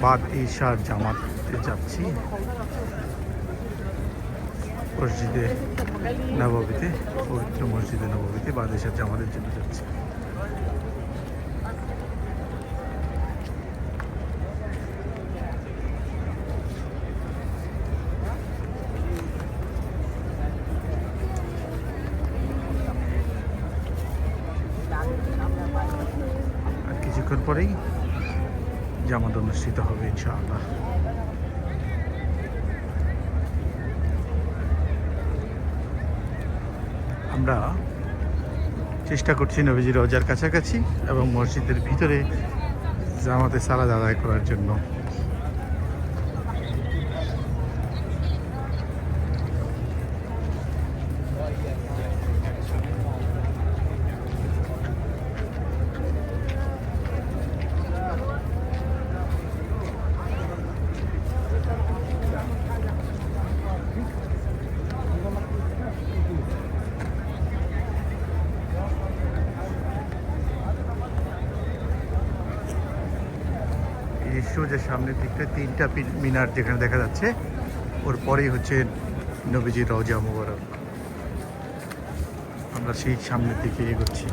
বাদ ঈশার জামাতে যাচ্ছি মসজিদে নববীতে, পবিত্র মসজিদে নববীতে বাদ ঈশার জামাতের জন্য যাচ্ছি। আর কিছুক্ষণ পরেই জামাত অনুষ্ঠিত হবে ইনশাআল্লাহ। আমরা চেষ্টা করছি নবীজি রোজার কাছাকাছি এবং মসজিদের ভিতরে জামাতে সালাত আদায় করার জন্য। যে সামনের দিকটা 3টা মিনার যেখানে দেখা যাচ্ছে, ওর পরেই হচ্ছে নবীজির রওজা মুবারক। আমরা সেই সামনের দিকে এগোচ্ছি।